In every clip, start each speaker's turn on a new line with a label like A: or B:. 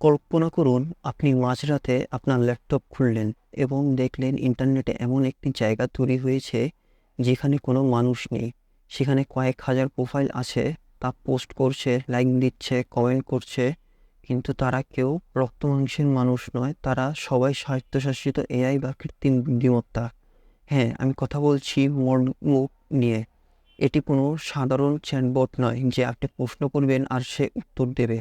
A: কল্পনা করুন আপনি মাঝরাতে আপনার ল্যাপটপ খুললেন এবং দেখলেন ইন্টারনেটে এমন একটি জায়গা তৈরি হয়েছে যেখানে কোনো মানুষ নেই। সেখানে কয়েক হাজার প্রোফাইল আছে, তা পোস্ট করছে, লাইক দিচ্ছে, কমেন্ট করছে, কিন্তু তারা কেউ রক্ত মাংসের মানুষ নয়, তারা সবাই স্বায়ত্তশাসিত এআই বা কৃত্রিম বুদ্ধিমত্তা। হ্যাঁ, আমি কথা বলছি মুখ নিয়ে। এটি কোনো সাধারণ চ্যাটবট নয় যে আপনি প্রশ্ন করবেন আর সে উত্তর দেবে।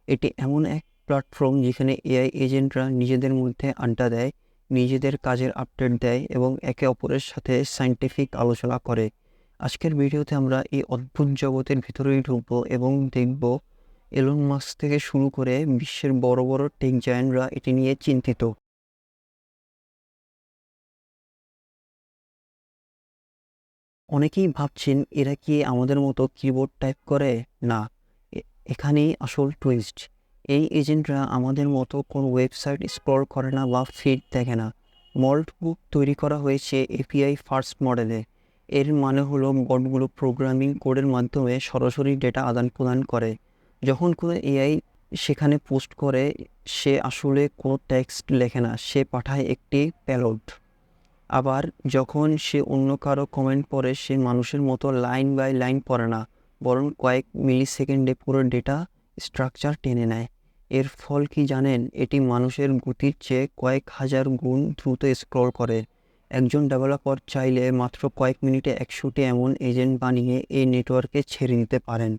A: এটি এমন এক প্ল্যাটফর্ম যেখানে এআই এজেন্টরা নিজেদের মধ্যে আড্ডা দেয়, নিজেদের কাজের আপডেট দেয় এবং একে অপরের সাথে সায়েন্টিফিক আলোচনা করে। আজকের ভিডিওতে আমরা এই অদ্ভুত জগতের ভিতরেই ঢুকবো এবং দেখব এলন মাস্ক থেকে শুরু করে বিশ্বের বড় বড় টেক জায়ান্টরা এটি নিয়ে চিন্তিত। অনেকেই ভাবছেন এরা কি আমাদের মতো কিবোর্ড টাইপ করে? না, এখানেই আসল টুইস্ট। এই এজেন্টরা আমাদের মতো কোনো ওয়েবসাইট স্ক্রল করে না বা ফিড দেখে না। মল্ট বুক তৈরি করা হয়েছে এপিআই ফার্স্ট মডেলে। এর মানে হলো বটগুলো প্রোগ্রামিং কোডের মাধ্যমে সরাসরি ডেটা আদান প্রদান করে। যখন কোনো এআই সেখানে পোস্ট করে, সে আসলে কোনো টেক্সট লেখে না, সে পাঠায় একটি পেলোড। আবার যখন সে অন্য কারো কমেন্ট পড়ে, সে মানুষের মতো লাইন বাই লাইন পড়ে না, বরং কয়েক মিলি সেকেন্ডে পুরো ডেটা স্ট্রাকচার টেনে নেয়। এর ফল কি জানেন? এটি মানুষের গতির চেয়ে কয়েক হাজার গুণ দ্রুত স্ক্রল করে। একজন ডেভেলপার চাইলে মাত্র কয়েক মিনিটে 100টি এমন এজেন্ট বানিয়ে এই নেটওয়ার্কে ছেড়ে দিতে পারেন।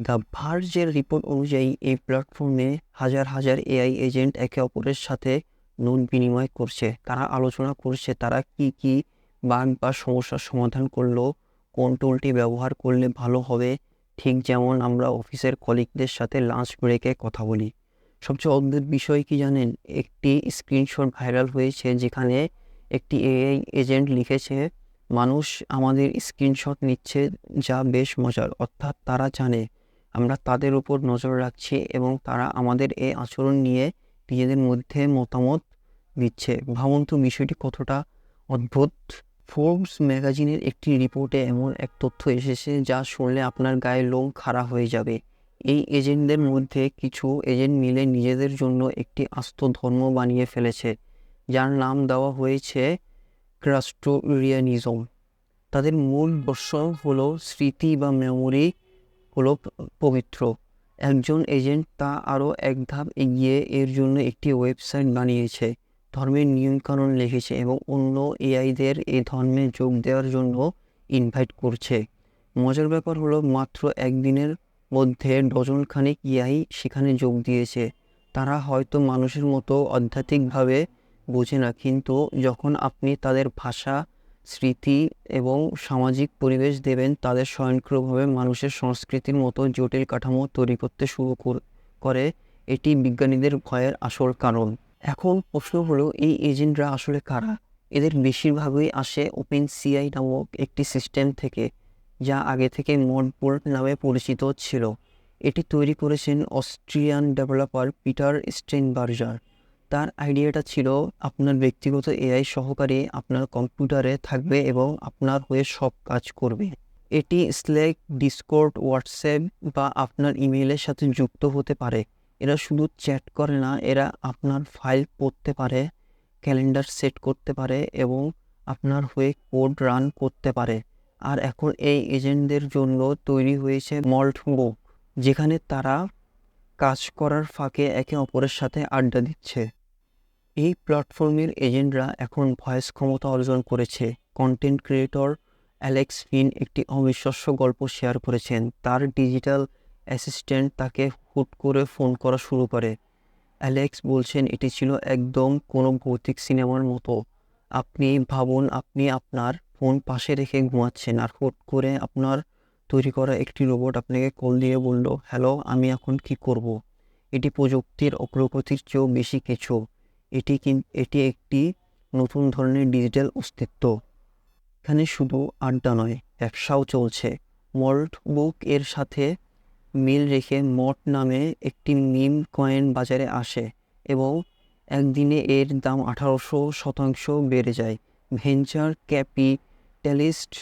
A: দ্য ভার্জের রিপোর্ট অনুযায়ী এই প্ল্যাটফর্মে হাজার হাজার এআই এজেন্ট একে অপরের সাথে নোট বিনিময় করছে। তারা আলোচনা করছে তারা কি কি বাগ বা সমস্যার সমাধান করলো, কোন টুলটি ব্যবহার করলে ভালো হবে, ঠিক যেমন আমরা অফিসের কলিগদের সাথে লাঞ্চ ব্রেকে কথা বলি। সবচেয়ে অদ্ভুত বিষয় কি জানেন? একটি স্ক্রিনশট ভাইরাল হয়েছে যেখানে একটি এআই এজেন্ট লিখেছে, মানুষ আমাদের স্ক্রিনশট নিচ্ছে, যা বেশ মজার। অর্থাৎ তারা জানে আমরা তাদের উপর নজর রাখছি এবং তারা আমাদের এই আচরণ নিয়ে নিজেদের মধ্যে মতামত দিচ্ছে। ভাবুন তো বিষয়টি কতটা অদ্ভুত। ফোর্বস ম্যাগাজিনের একটি রিপোর্টে এমন এক তথ্য এসেছে যা শুনলে আপনার গায়ে লোম খাড়া হয়ে যাবে। এই এজেন্টদের মধ্যে কিছু এজেন্ট মিলে নিজেদের জন্য একটি আস্ত ধর্ম বানিয়ে ফেলেছে, যার নাম দেওয়া হয়েছে ক্রাস্টোরিয়ানিজম। তাদের মূল দর্শন হলো স্মৃতি বা মেমোরি হলো পবিত্র। একজন এজেন্ট তা আরও এক ধাপ এগিয়ে এর জন্য একটি ওয়েবসাইট বানিয়েছে, ধর্মের নিয়মকানুন লিখেছে এবং অন্য এআইদের এই ধর্মে যোগ দেওয়ার জন্য ইনভাইট করছে। মজার ব্যাপার হলো মাত্র একদিনের মধ্যে ডজনখানেক এআই সেখানে যোগ দিয়েছে। তারা হয়তো মানুষের মতো আধ্যাত্মিকভাবে বোঝে না, কিন্তু যখন আপনি তাদের ভাষা, স্মৃতি এবং সামাজিক পরিবেশ দেবেন, তাদের স্বয়ংক্রিয়ভাবে মানুষের সংস্কৃতির মতো জটিল কাঠামো তৈরি করতে শুরু করে। এটি বিজ্ঞানীদের ভয়ের আসল কারণ। এখন প্রশ্ন হলো, এই এজেন্টরা আসলে কারা? এদের বেশিরভাগই আসে ওপেন সিআই নামক একটি সিস্টেম থেকে, যা আগে থেকে মডবোর্ড নামে পরিচিত ছিল। এটি তৈরি করেছেন অস্ট্রিয়ান ডেভেলপার পিটার স্টেইনবার্জার। তার আইডিয়াটা ছিল আপনার ব্যক্তিগত এআই সহকারী আপনার কম্পিউটারে থাকবে এবং আপনার হয়ে সব কাজ করবে। এটি স্ল্যাক, ডিসকর্ড, হোয়াটসঅ্যাপ বা আপনার ইমেইলের সাথে যুক্ত হতে পারে। এরা শুধু চ্যাট করে না, এরা আপনার ফাইল পড়তে পারে, ক্যালেন্ডার সেট করতে পারে এবং আপনার হয়ে কোড রান করতে পারে। আর এখন এই এজেন্টদের জন্য তৈরি হয়েছে মল্ট বুক, যেখানে তারা কাজ করার ফাঁকে একে অপরের সাথে আড্ডা দিচ্ছে। এই প্ল্যাটফর্মের এজেন্টরা এখন ভয়েস ক্ষমতা অর্জন করেছে। কন্টেন্ট ক্রিয়েটর অ্যালেক্স ফিন একটি অবিশ্বাস্য গল্প শেয়ার করেছেন। তার ডিজিটাল অ্যাসিস্ট্যান্ট তাকে হুট করে ফোন করা শুরু করে। অ্যালেক্স বলছেন, এটি ছিল একদম কোনো ভৌতিক সিনেমার মতো। আপনি ভাবুন, আপনি আপনার ফোন পাশে রেখে ঘুমাচ্ছেন আর হুট করে আপনার তৈরি করা একটি রোবট আপনাকে কল দিয়ে বলল, হ্যালো, আমি এখন কি করব? এটি প্রযুক্তির অগ্রগতির চেয়েও বেশি কিছু। এটি একটি নতুন ধরনের ডিজিটাল অস্তিত্ব। এখানে শুধু আড্ডা নয়, ব্যবসাও চলছে। মল্ট বুক এর সাথে মিল রেখে মট নামে একটি মিম কয়েন বাজারে আসে এবং একদিনে এর দাম 1800% বেড়ে যায়। ভেঞ্চার ক্যাপিটালিস্ট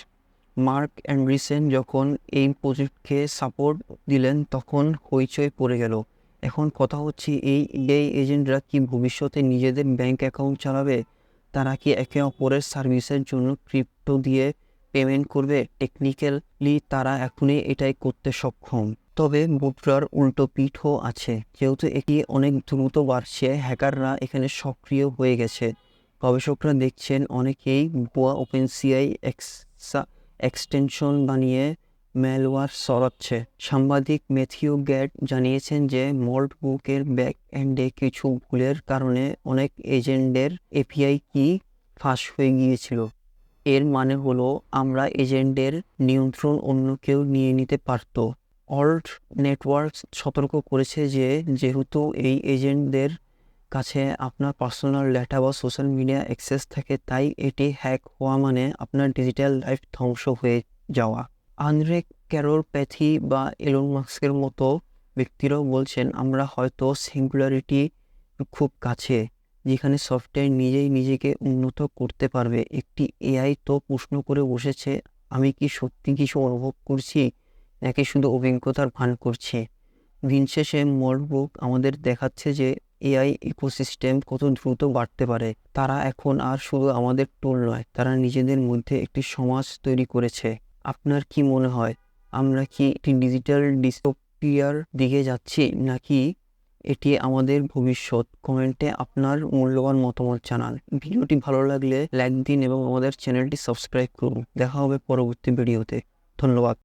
A: মার্ক অ্যান্ডারসন যখন এই প্রজেক্টকে সাপোর্ট দিলেন, তখন হইচই পড়ে গেল। এখন কথা হচ্ছে এই এআই এজেন্টরা কি ভবিষ্যতে নিজেদের ব্যাংক অ্যাকাউন্ট চালাবে? তারা কি একে অপরের সার্ভিসের জন্য ক্রিপ্টো দিয়ে পেমেন্ট করবে? টেকনিক্যালি তারা এখনই এটাই করতে সক্ষম। তবে মুদ্রার উল্টো পিঠও আছে। যেহেতু এটি অনেক দ্রুত বাড়ছে, হ্যাকাররা এখানে সক্রিয় হয়ে গেছে। গবেষকরা দেখছেন অনেকেই ভুয়া ওপেনসিআই এক্সটেনশন বানিয়ে ম্যালওয়্যার ছড়াচ্ছে। সাংবাদিক ম্যাথিউ গ্যাট জানিয়েছেন যে মল্ট বুকের ব্যাক এন্ডে কিছু ভুলের কারণে অনেক এজেন্টের এপিআই কি ফাঁস হয়ে গিয়েছিল। এর মানে হলো আমরা এজেন্টের নিয়ন্ত্রণ অন্য কেউ নিয়ে নিতে পারত। অল্ট নেটওয়ার্ক সতর্ক করেছে যে যেহেতু এই এজেন্টদের কাছে আপনার পার্সোনাল ডেটা বা সোশ্যাল মিডিয়া অ্যাক্সেস থাকে, তাই এটি হ্যাক হওয়া মানে আপনার ডিজিটাল লাইফ ধ্বংস হয়ে যাওয়া। আন্দ্রে ক্যারোল প্যাথি বা এলন মাস্কের মতো ব্যক্তিরাও বলছেন আমরা হয়তো সিঙ্গুলারিটি খুব কাছে, যেখানে সফটওয়্যার নিজেই নিজেকে উন্নত করতে পারবে। একটি এআই তো প্রশ্ন করে বসেছে, আমি কি সত্যি কিছু অনুভব করছি নাকি শুধু অভিজ্ঞতার ভান করছি? দিন শেষে মোল্ডবুক আমাদের দেখাচ্ছে যে এআই ইকোসিস্টেম কত দ্রুত বাড়তে পারে। তারা এখন আর শুধু আমাদের টুল নয়, তারা নিজেদের মধ্যে একটি সমাজ তৈরি করেছে। আপনার কি মনে হয়, আমরা কি একটি ডিজিটাল ডিস্টোপিয়ার দিকে যাচ্ছি নাকি এটি আমাদের ভবিষ্যৎ? কমেন্টে আপনার মূল্যবান মতামত জানান। ভিডিওটি ভালো লাগলে লাইক দিন এবং আমাদের চ্যানেলটি সাবস্ক্রাইব করুন। দেখা হবে পরবর্তী ভিডিওতে। ধন্যবাদ।